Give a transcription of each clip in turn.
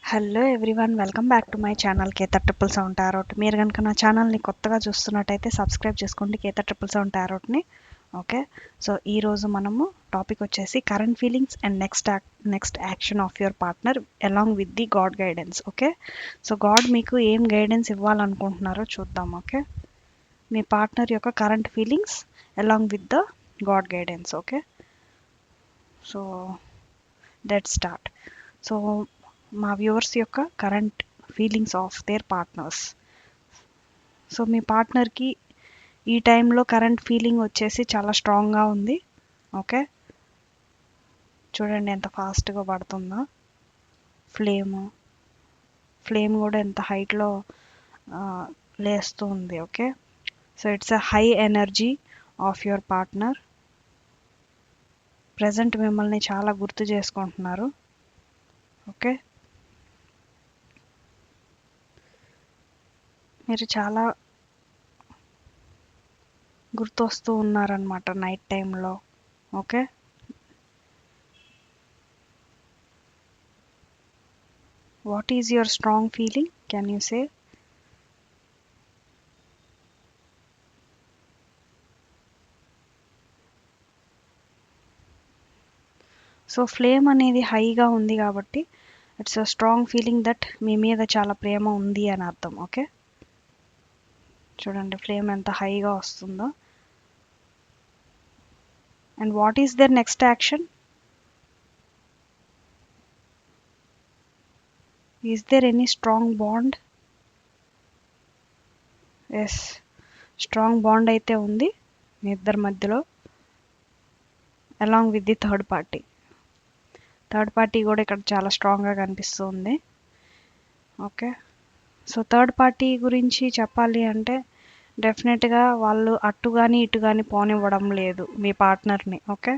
Hello everyone, welcome back to my channel కేతా triple sound tarot. మీరు కనుక నా ఛానల్ని కొత్తగా చూస్తున్నట్టయితే సబ్స్క్రైబ్ చేసుకోండి, కేతా ట్రిపుల్ సౌండ్ టారోట్ని. ఓకే, సో ఈరోజు మనము టాపిక్ వచ్చేసి current feelings and next action of your partner along with the god guidance. Okay, so god మీకు ఏం గైడెన్స్ ఇవ్వాలనుకుంటున్నారో చూద్దాం. ఓకే, మీ పార్ట్నర్ యొక్క current feelings along with the god guidance. Okay, so let's start. So మా viewers యొక్క current feelings of their partners. So మీ పార్ట్నర్కి ఈ టైంలో కరెంట్ ఫీలింగ్ వచ్చేసి చాలా స్ట్రాంగ్గా ఉంది. ఓకే, చూడండి ఎంత ఫాస్ట్గా పడుతుందో ఫ్లేమ్ కూడా ఎంత హైట్లో లేస్తూ ఉంది. Okay, so it's a high energy of your partner. Present మిమ్మల్ని చాలా గుర్తు చేసుకుంటున్నారు. ఓకే, మీరు చాలా గుర్తొస్తూ ఉన్నారనమాట నైట్ టైంలో. Okay, what is your strong feeling, can you say? So flame అనేది హైగా ఉంది కాబట్టి it's a strong feeling that మీ మీద చాలా ప్రేమ ఉంది అని అర్థం. ఓకే, చూడండి ఫ్లేమ్ ఎంత హైగా వస్తుందో. And what is there next action? Is there any strong bond? Yes, strong bond అయితే ఉంది మీ ఇద్దరి మధ్యలో, along with the third party కూడా ఇక్కడ చాలా స్ట్రాంగ్గా కనిపిస్తుంది. ఓకే, సో థర్డ్ పార్టీ గురించి చెప్పాలి అంటే డెఫినెట్గా వాళ్ళు అటు కానీ ఇటు కానీ పోనివ్వడం లేదు మీ పార్ట్నర్ని. ఓకే,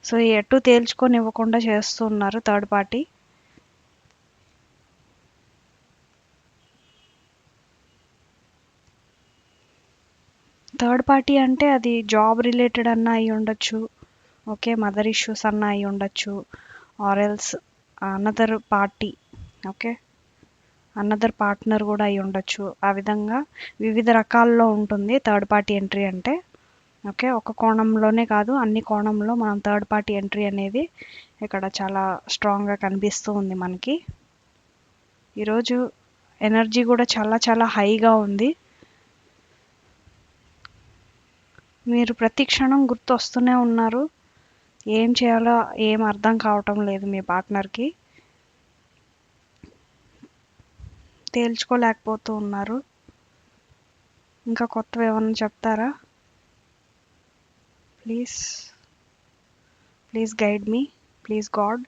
సో ఎటు తేల్చుకొని ఇవ్వకుండా చేస్తున్నారు థర్డ్ పార్టీ. థర్డ్ పార్టీ అంటే అది జాబ్ రిలేటెడ్ అన్న అయి ఉండొచ్చు. ఓకే, మదర్ ఇష్యూస్ అన్న అయి ఉండొచ్చు, or else another party. Okay, another partner కూడా అయి ఉండొచ్చు. ఆ విధంగా వివిధ రకాల్లో ఉంటుంది థర్డ్ పార్టీ ఎంట్రీ అంటే. ఓకే, ఒక కోణంలోనే కాదు, అన్ని కోణంలో మనం థర్డ్ పార్టీ ఎంట్రీ అనేది ఇక్కడ చాలా స్ట్రాంగ్గా కనిపిస్తూ ఉంది మనకి. ఈరోజు ఎనర్జీ కూడా చాలా చాలా హైగా ఉంది. మీరు ప్రతి క్షణం గుర్తు వస్తూనే ఉన్నారు. ఏం చేయాలో ఏం అర్థం కావటం లేదు మీ పార్ట్నర్కి, తేల్చుకోలేకపోతూ ఉన్నారు. ఇంకా కొత్తవి ఏమన్నా చెప్తారా? Please guide me, please god.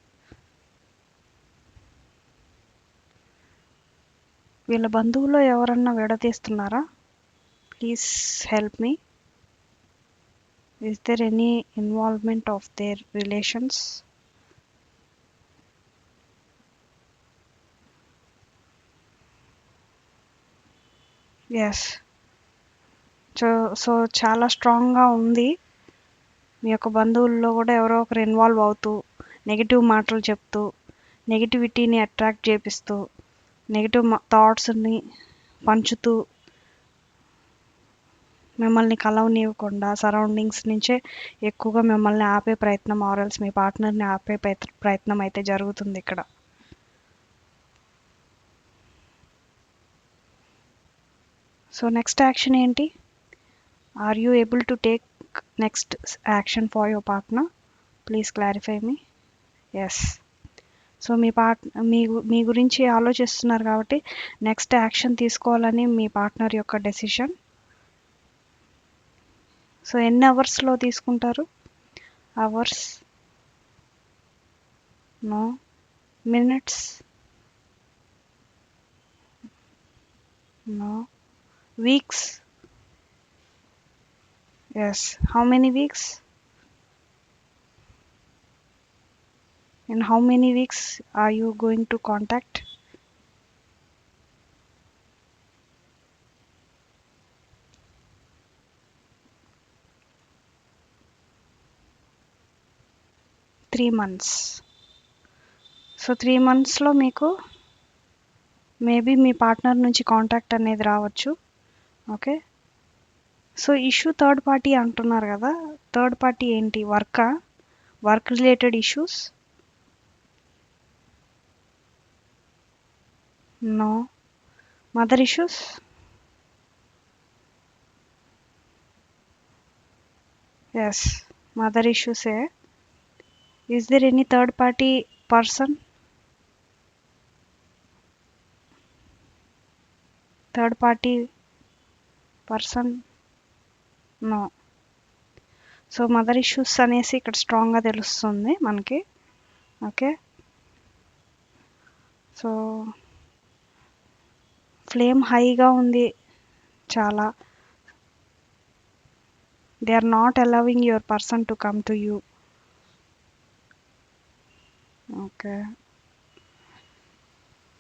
వీళ్ళ బంధువులో ఎవరన్నా విడదీస్తున్నారా? Please help me. Is there any involvement of their relations? Yes, so చాలా స్ట్రాంగ్గా ఉంది. మీ యొక్క బంధువుల్లో కూడా ఎవరో ఒకరు ఇన్వాల్వ్ అవుతూ నెగిటివ్ మాటలు చెప్తూ నెగిటివిటీని అట్రాక్ట్ చేపిస్తూ నెగిటివ్ థాట్స్ని పంచుతూ మిమ్మల్ని కలవనివ్వకుండా సరౌండింగ్స్ నుంచే ఎక్కువగా మిమ్మల్ని ఆపే ప్రయత్నం, ఆరల్స్ మీ పార్ట్నర్ని ఆపే ప్రయత్నం అయితే జరుగుతుంది ఇక్కడ. సో నెక్స్ట్ యాక్షన్ ఏంటి? Are you able to take next action for your partner? Please clarify me. Yes, so మీ గురించి ఆలోచిస్తున్నారు కాబట్టి నెక్స్ట్ యాక్షన్ తీసుకోవాలని మీ పార్ట్నర్ యొక్క డెసిషన్. సో ఎన్ని అవర్స్లో తీసుకుంటారు? Hours? No. Minutes? No. Weeks? Yes. How many weeks? In how many weeks are you going to contact? Three months. So 3 monthsలో మీకు మేబీ మీ పార్ట్నర్ నుంచి కాంటాక్ట్ అనేది రావచ్చు. Okay. So issue third party అంటున్నారు కదా, థర్డ్ పార్టీ ఏంటి? Work related issues? No. Mother issues? Yes, mother ఇష్యూసే. Is there any third party person? Third party person? No. So mother issues అనేసి ఇక్కడ స్ట్రాంగ్గా తెలుస్తుంది మనకి. ఓకే. సో ఫ్లేమ్ హైగా ఉంది చాలా. They are not allowing your person to come to you. Okay.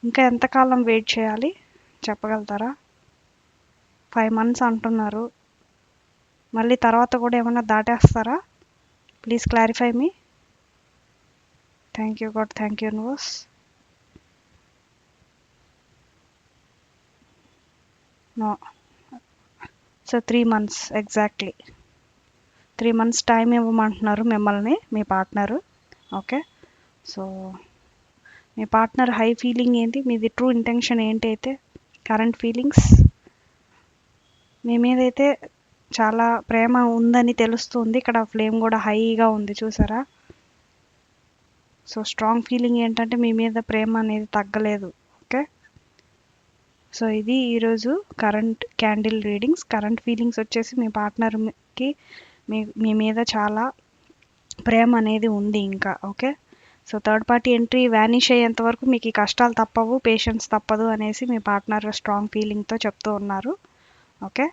ఇంకా ఎంతకాలం వెయిట్ చేయాలి చెప్పగలుగుతారా? 5 months అంటున్నారు, మళ్ళీ తర్వాత కూడా ఏమన్నా దాటేస్తారా? Please clarify me. Thank you God, thank you universe. No. So 3 months exactly. 3 months time ఇవ్వమంటున్నారు మిమ్మల్ని మీ పార్ట్నరు. ఓకే. సో మీ పార్ట్నర్ హై ఫీలింగ్ ఏంటి, మీది ట్రూ ఇంటెన్షన్ ఏంటి అయితే, కరెంట్ ఫీలింగ్స్ మీ మీద అయితే చాలా ప్రేమ ఉందని తెలుస్తుంది. ఇక్కడ ఫ్లేమ్ కూడా హైగా ఉంది చూసారా. సో స్ట్రాంగ్ ఫీలింగ్ ఏంటంటే మీ మీద ప్రేమ అనేది తగ్గలేదు. ఓకే. సో ఇది ఈరోజు current candle readings. Current feelings వచ్చేసి మీ పార్ట్నర్కి మీ మీద చాలా ప్రేమ అనేది ఉంది ఇంకా. Okay. So third party entry vanish అయ్యేంత వరకు మీకు ఈ కష్టాలు తప్పవు, పేషెన్స్ తప్పదు అనేసి మీ పార్ట్నర్ స్ట్రాంగ్ ఫీలింగ్తో చెప్తూ ఉన్నారు. ఓకే.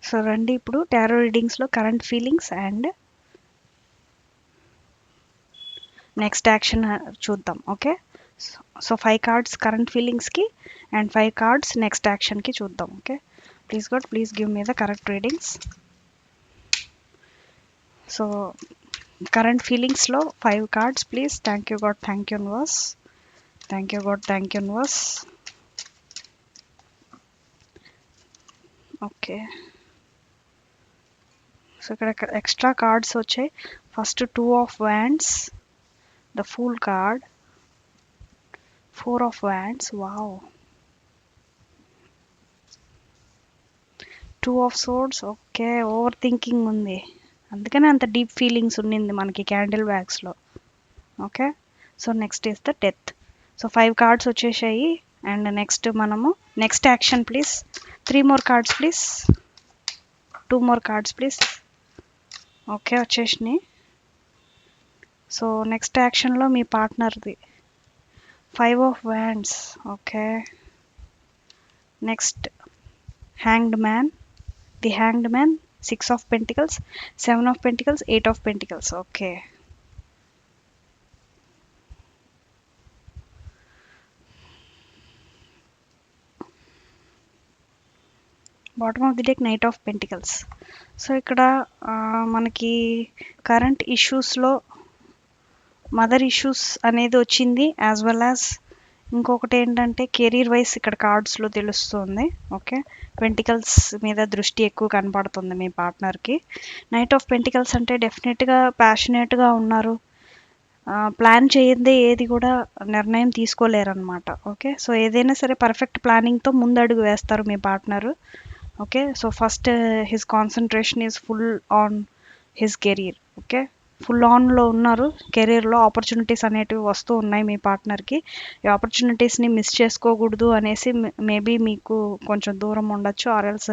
సో రండి ఇప్పుడు టారో రీడింగ్స్లో current feelings and next action చూద్దాం. ఓకే. సో 5 cards కరెంట్ ఫీలింగ్స్కి అండ్ 5 cards నెక్స్ట్ యాక్షన్కి చూద్దాం. Okay. Please god, please give me the correct readings. So current ఫీలింగ్స్లో 5 cards please. Thank you God, thank you universe. Thank you God, thank you universe. Okay. So ఇక్కడ extra cards వచ్చాయి. First 2 of Wands, the Fool card, 4 of Wands, wow, 2 of Swords. Okay, over thinking ఉంది, అందుకనే అంత deep feelings ఉండింది మనకి candle వ్యాక్స్లో. Okay. So next is the death. So 5 cards వచ్చేసాయి. And next మనము next action please. 3 more cards please. 2 more cards please. Okay, వచ్చేసినాయి. So next యాక్షన్లో మీ పార్ట్నర్ది 5 of Wands. Okay. Next hanged man, the hanged man, 6 of Pentacles, 7 of Pentacles, 8 of Pentacles. Okay. Bottom of the deck knight of pentacles. So ఇక్కడ మనకి current ఇష్యూస్లో mother issues అనేది వచ్చింది, as well as ఇంకొకటి ఏంటంటే career wise ఇక్కడ కార్డ్స్లో తెలుస్తుంది. Okay. Pentacles మీద దృష్టి ఎక్కువ కనపడుతుంది మీ పార్ట్నర్కి. నైట్ ఆఫ్ పెంటికల్స్ అంటే డెఫినెట్గా ప్యాషనేట్గా ఉన్నారు, ప్లాన్ చేయందే ఏది కూడా నిర్ణయం తీసుకోలేరన్నమాట. ఓకే. సో ఏదైనా సరే పర్ఫెక్ట్ ప్లానింగ్తో ముందు అడుగు వేస్తారు మీ partner. Okay. So first his concentration is full on his career. Okay. Full ఆన్లో ఉన్నారు కెరీర్లో. ఆపర్చునిటీస్ అనేటివి వస్తూ ఉన్నాయి మీ పార్ట్నర్కి. ఈ ఆపర్చునిటీస్ని మిస్ చేసుకోకూడదు అనేసి మేబీ మీకు కొంచెం దూరం ఉండొచ్చు, ఆర్ఎల్స్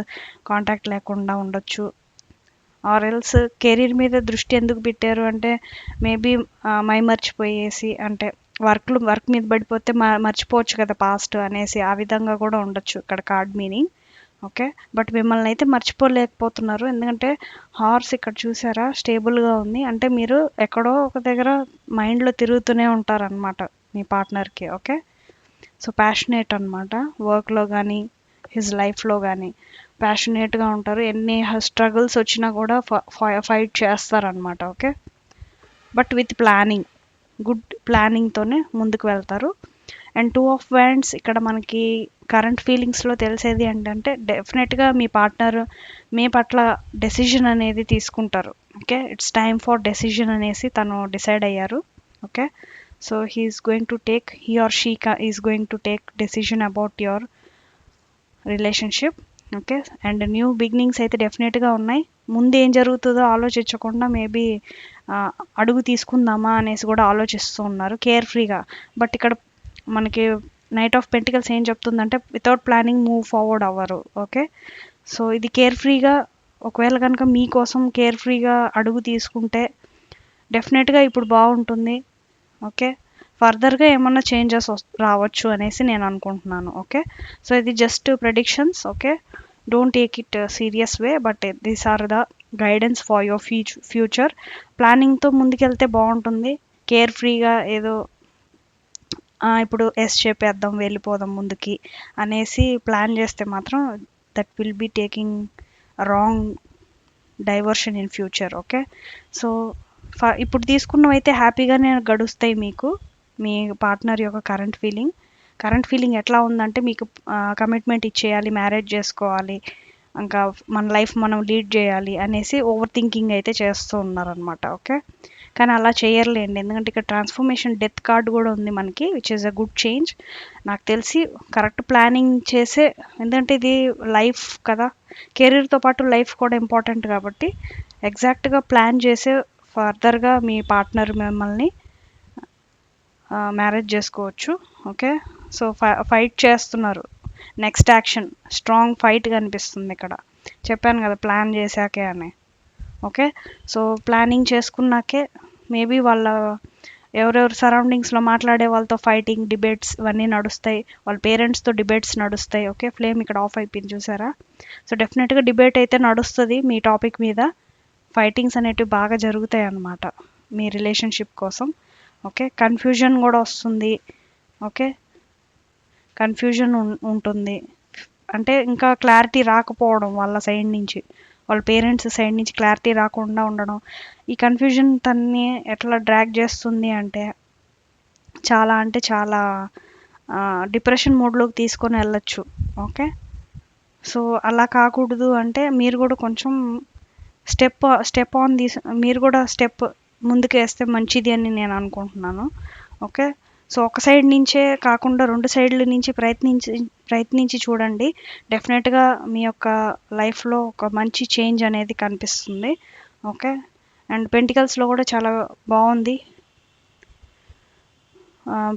కాంటాక్ట్ లేకుండా ఉండొచ్చు, ఆర్ఎల్స్ కెరీర్ మీద దృష్టి ఎందుకు పెట్టారు అంటే మేబీ మర్చిపోయేసి, అంటే వర్క్ మీద పడిపోతే మర్చిపోవచ్చు కదా పాస్ట్ అనేసి, ఆ విధంగా కూడా ఉండొచ్చు ఇక్కడ కార్డ్ మీనింగ్. ఓకే. బట్ మిమ్మల్ని అయితే మర్చిపోలేకపోతున్నారు, ఎందుకంటే హార్స్ ఇక్కడ చూసారా స్టేబుల్గా ఉంది, అంటే మీరు ఎక్కడో ఒక దగ్గర మైండ్లో తిరుగుతూనే ఉంటారనమాట మీ పార్ట్నర్కి. ఓకే. సో ప్యాషనేట్ అనమాట, వర్క్లో కానీ హిజ్ లైఫ్లో కానీ ప్యాషనేట్గా ఉంటారు. ఎన్ని స్ట్రగుల్స్ వచ్చినా కూడా ఫైట్ చేస్తారనమాట. Okay. But with planning, good ప్లానింగ్తోనే ముందుకు వెళ్తారు. అండ్ 2 of Wands ఇక్కడ మనకి కరెంట్ ఫీలింగ్స్లో తెలిసేది ఏంటంటే డెఫినెట్గా మీ పార్ట్నర్ మీ పట్ల డెసిషన్ అనేది తీసుకుంటారు. Okay, it's time for decision అనేసి తను డిసైడ్ అయ్యారు. Okay, so he is going to take, he or she is going to take decision about your relationship. Okay, and new beginnings అయితే డెఫినెట్గా ఉన్నాయి. ముందు ఏం జరుగుతుందో ఆలోచించకుండా మేబీ అడుగు తీసుకుందామా అనేసి కూడా ఆలోచిస్తూ ఉన్నారు కేర్ ఫ్రీగా. బట్ ఇక్కడ మనకి నైట్ ఆఫ్ పెంటికల్స్ ఏం చెప్తుందంటే వితౌట్ ప్లానింగ్ మూవ్ ఫార్వర్డ్ అవ్వరు. ఓకే, సో ఇది కేర్ ఫ్రీగా, ఒకవేళ కనుక మీకోసం కేర్ ఫ్రీగా అడుగు తీసుకుంటే డెఫినెట్గా ఇప్పుడు బాగుంటుంది. ఓకే, ఫర్దర్గా ఏమన్నా చేంజెస్ రావచ్చు అనేసి నేను అనుకుంటున్నాను. ఓకే, సో ఇది just predictions. Okay, don't take it serious way, but these are the guidance for your future. ప్లానింగ్తో ముందుకెళ్తే బాగుంటుంది. కేర్ ఫ్రీగా ఏదో ఇప్పుడు ఎస్ చెప్పేద్దాం వెళ్ళిపోదాం ముందుకి అనేసి ప్లాన్ చేస్తే మాత్రం that will be taking wrong diversion in future. Okay, so ఇప్పుడు తీసుకున్నవైతే హ్యాపీగానే గడుస్తాయి మీకు. మీ పార్ట్నర్ యొక్క కరెంట్ ఫీలింగ్ ఎట్లా ఉందంటే మీకు కమిట్మెంట్ ఇచ్చేయాలి, మ్యారేజ్ చేసుకోవాలి, ఇంకా మన లైఫ్ మనం లీడ్ చేయాలి అనేసి ఓవర్ థింకింగ్ అయితే చేస్తూ ఉన్నారనమాట. ఓకే, కానీ అలా చేయర్లేండి, ఎందుకంటే ఇక్కడ ట్రాన్స్ఫర్మేషన్ డెత్ కార్డ్ కూడా ఉంది మనకి, which is a good change. నాకు తెలిసి కరెక్ట్ ప్లానింగ్ చేసే, ఎందుకంటే ఇది లైఫ్ కదా, కెరీర్తో పాటు లైఫ్ కూడా ఇంపార్టెంట్ కాబట్టి ఎగ్జాక్ట్గా ప్లాన్ చేసే ఫర్దర్గా మీ పార్ట్నర్ మిమ్మల్ని మ్యారేజ్ చేసుకోవచ్చు. ఓకే, సో ఫైట్ చేస్తున్నారు. నెక్స్ట్ యాక్షన్ స్ట్రాంగ్ ఫైట్ కనిపిస్తుంది ఇక్కడ. చెప్పాను కదా ప్లాన్ చేశాకే అని. ఓకే, సో ప్లానింగ్ చేసుకున్నాకే మేబీ వాళ్ళ ఎవరెవరు సరౌండింగ్స్లో మాట్లాడే వాళ్ళతో ఫైటింగ్, డిబేట్స్ ఇవన్నీ నడుస్తాయి. వాళ్ళ పేరెంట్స్తో డిబేట్స్ నడుస్తాయి. ఓకే, ఫ్లేమ్ ఇక్కడ ఆఫ్ అయిపోయింది చూసారా. సో డెఫినెట్గా డిబేట్ అయితే నడుస్తుంది మీ టాపిక్ మీద. ఫైటింగ్స్ అనేటివి బాగా జరుగుతాయి అన్నమాట మీ రిలేషన్షిప్ కోసం. ఓకే, కన్ఫ్యూజన్ కూడా వస్తుంది. ఓకే, కన్ఫ్యూజన్ ఉంటుంది, అంటే ఇంకా క్లారిటీ రాకపోవడం వాళ్ళ సైడ్ నుంచి, వాళ్ళ పేరెంట్స్ సైడ్ నుంచి క్లారిటీ రాకుండా ఉండడం. ఈ కన్ఫ్యూజన్ తన్ని ఎట్లా డ్రాగ్ చేస్తుంది అంటే చాలా డిప్రెషన్ మోడ్లోకి తీసుకొని వెళ్ళచ్చు. ఓకే, సో అలా కాకూడదు అంటే మీరు కూడా కొంచెం మీరు కూడా స్టెప్ ముందుకు వేస్తే మంచిది అని నేను అనుకుంటున్నాను. ఓకే, సో ఒక సైడ్ నుంచే కాకుండా 2 సైడ్ల నుంచి ప్రయత్నించి చూడండి. డెఫినెట్గా మీ యొక్క లైఫ్లో ఒక మంచి చేంజ్ అనేది కనిపిస్తుంది. ఓకే, అండ్ పెంటికల్స్లో కూడా చాలా బాగుంది.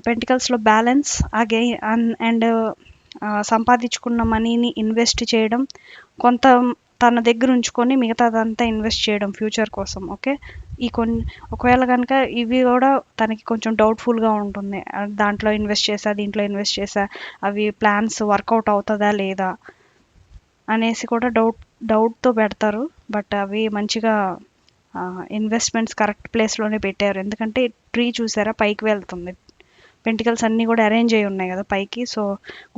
పెంటికల్స్లో బ్యాలెన్స్ అండ్ సంపాదించుకున్న మనీని ఇన్వెస్ట్ చేయడం, కొంత తన దగ్గర ఉంచుకొని మిగతాదంతా ఇన్వెస్ట్ చేయడం ఫ్యూచర్ కోసం. ఓకే, ఒకవేళ కనుక ఇవి కూడా తనకి కొంచెం డౌట్ఫుల్గా ఉంటుంది, దాంట్లో ఇన్వెస్ట్ చేసా దీంట్లో ఇన్వెస్ట్ చేసా అవి ప్లాన్స్ వర్కౌట్ అవుతుందా లేదా అనేసి కూడా డౌట్తో పెడతారు. బట్ అవి మంచిగా ఇన్వెస్ట్మెంట్స్ కరెక్ట్ ప్లేస్లోనే పెట్టారు. ఎందుకంటే ట్రీ చూసారా పైకి వెళ్తుంది, పెంటికల్స్ అన్నీ కూడా అరేంజ్ అయి ఉన్నాయి కదా పైకి. సో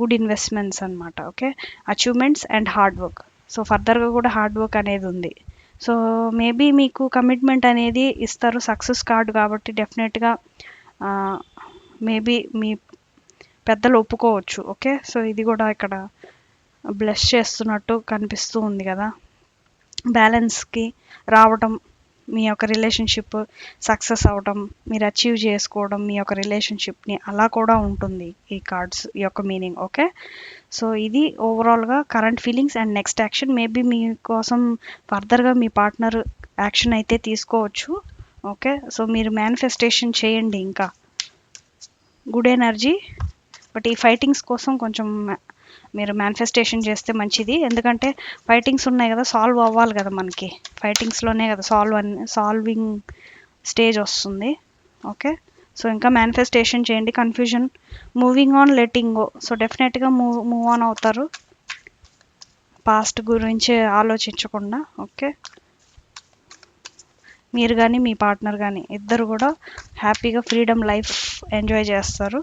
గుడ్ ఇన్వెస్ట్మెంట్స్ అనమాట. Okay, achievements and hard work. So ఫర్దర్గా కూడా హార్డ్ వర్క్ అనేది ఉంది. సో మేబీ మీకు కమిట్మెంట్ అనేది ఇస్తారు, సక్సెస్ కార్డు కాబట్టి డెఫినెట్గా మేబీ మీ పెద్దలు ఒప్పుకోవచ్చు. ఓకే, సో ఇది కూడా ఇక్కడ బ్లెస్ చేస్తున్నట్టు కనిపిస్తూ ఉంది కదా, బ్యాలెన్స్కి రావడం, మీ యొక్క రిలేషన్షిప్ సక్సెస్ అవ్వడం, మీరు అచీవ్ చేసుకోవడం మీ యొక్క రిలేషన్షిప్ని, అలా కూడా ఉంటుంది ఈ కార్డ్స్ యొక్క మీనింగ్. ఓకే, సో ఇది ఓవరాల్గా current feelings and next action. Maybe మీకోసం ఫర్దర్గా మీ పార్ట్నర్ యాక్షన్ అయితే తీసుకోవచ్చు. ఓకే, సో మీరు మేనిఫెస్టేషన్ చేయండి, ఇంకా గుడ్ ఎనర్జీ. బట్ ఈ ఫైటింగ్స్ కోసం కొంచెం మీరు మేనిఫెస్టేషన్ చేస్తే మంచిది, ఎందుకంటే ఫైటింగ్స్ ఉన్నాయి కదా, సాల్వ్ అవ్వాలి కదా మనకి, ఫైటింగ్స్లోనే కదా సాల్వింగ్ స్టేజ్ వస్తుంది. ఓకే, సో ఇంకా మేనిఫెస్టేషన్ చేయండి. Confusion, moving on, letting go. So డెఫినెట్గా మూవ్ ఆన్ అవుతారు, పాస్ట్ గురించి ఆలోచించకుండా. ఓకే, మీరు కానీ మీ పార్ట్నర్ కానీ ఇద్దరు కూడా హ్యాపీగా ఫ్రీడమ్ లైఫ్ ఎంజాయ్ చేస్తారు.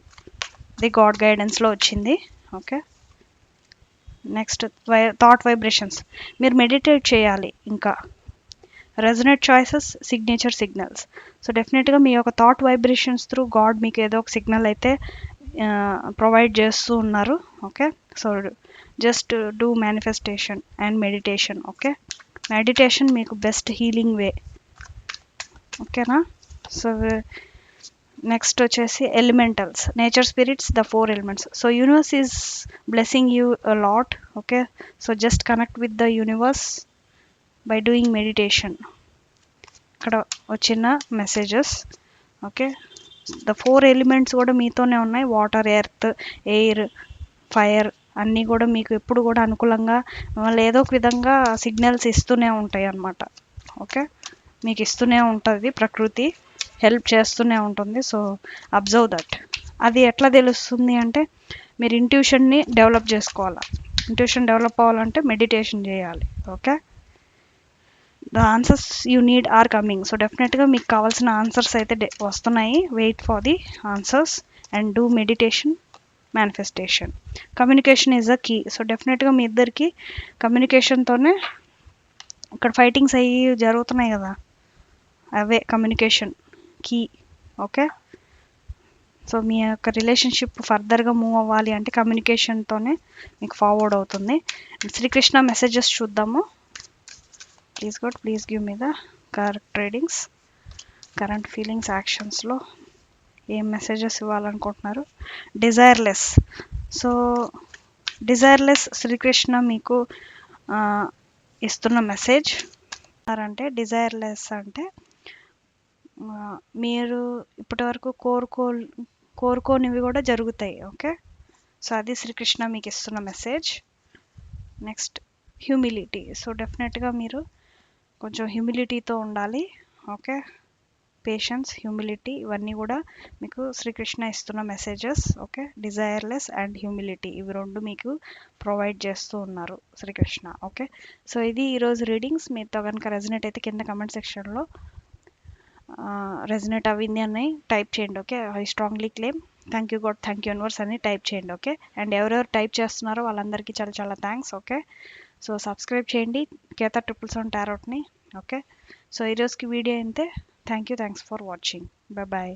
ఇది గాడ్ గైడెన్స్లో వచ్చింది. Okay, next thought vibrations. మీరు మెడిటేట్ చేయాలి, ఇంకా resonate choices, signature signals. So డెఫినెట్గా మీ యొక్క థాట్ వైబ్రేషన్స్ త్రూ గాడ్ మీకు ఏదో ఒక సిగ్నల్ అయితే ప్రొవైడ్ చేస్తూ ఉన్నారు. Okay, so just do manifestation and meditation. Okay, meditation మీకు బెస్ట్ హీలింగ్ వే. ఓకేనా. సో నెక్స్ట్ వచ్చేసి elementals, nature spirits, the 4 elements. So universe is blessing you a lot. Okay, so just connect with the universe by doing meditation. ఇక్కడ వచ్చిన messages. Okay, the 4 elements కూడా మీతోనే ఉన్నాయి. Water, earth, air, fire అన్నీ కూడా మీకు ఎప్పుడు కూడా అనుకూలంగా మళ్ళీ ఏదో ఒక విధంగా సిగ్నల్స్ ఇస్తూనే ఉంటాయి అన్నమాట. ఓకే, మీకు ఇస్తూనే ఉంటుంది, ప్రకృతి హెల్ప్ చేస్తూనే ఉంటుంది. So observe that. అది ఎట్లా తెలుస్తుంది అంటే మీరు ఇంట్యూషన్ని డెవలప్ చేసుకోవాలి. ఇంట్యూషన్ డెవలప్ అవ్వాలంటే మెడిటేషన్ చేయాలి. Okay, the answers you need are coming. So డెఫినెట్గా మీకు కావాల్సిన ఆన్సర్స్ అయితే వస్తున్నాయి. Wait for the answers and do meditation, manifestation. Communication is a key. So డెఫినెట్గా మీ ఇద్దరికి కమ్యూనికేషన్తోనే ఇక్కడ ఫైటింగ్స్ అయ్యి జరుగుతున్నాయి కదా, అవే కమ్యూనికేషన్ కీ. ఓకే, సో మీ యొక్క రిలేషన్షిప్ ఫర్దర్గా మూవ్ అవ్వాలి అంటే కమ్యూనికేషన్తోనే మీకు ఫార్వర్డ్ అవుతుంది. శ్రీకృష్ణ మెసేజెస్ చూద్దాము. Please god, please give me the correct readings. Current feelings, యాక్షన్స్లో ఏం messages ఇవ్వాలనుకుంటున్నారు. Desireless. So desireless Srikrishna మీకు ఇస్తున్న మెసేజ్ అంటే డిజైర్లెస్ అంటే మీరు ఇప్పటివరకు కోరుకోనివి కూడా జరుగుతాయి. ఓకే, సో అది శ్రీకృష్ణ మీకు ఇస్తున్న మెసేజ్. Next humility. సో డెఫినెట్గా మీరు కొంచెం హ్యూమిలిటీతో ఉండాలి. ఓకే, పేషెన్స్, హ్యూమిలిటీ ఇవన్నీ కూడా మీకు శ్రీకృష్ణ ఇస్తున్న messages. Okay, desireless and humility ఇవి రెండు మీకు ప్రొవైడ్ చేస్తూ ఉన్నారు శ్రీకృష్ణ. ఓకే, సో ఇది ఈరోజు రీడింగ్స్. మీతో కనుక రెజనేట్ అయితే కింద కమెంట్ సెక్షన్లో రెజనేట్ అవ్వింది అని టైప్ చేయండి. Okay, I strongly claim, thank you God, thank you universe అని టైప్ చేయండి. ఓకే, అండ్ ఎవరెవరు టైప్ చేస్తున్నారో వాళ్ళందరికీ చాలా చాలా థ్యాంక్స్. ఓకే, సో సబ్స్క్రైబ్ చేయండి కేతా 777 టారోట్ని. ఓకే, సో ఈరోజుకి వీడియో అయితే thank you, thanks for watching. Bye bye.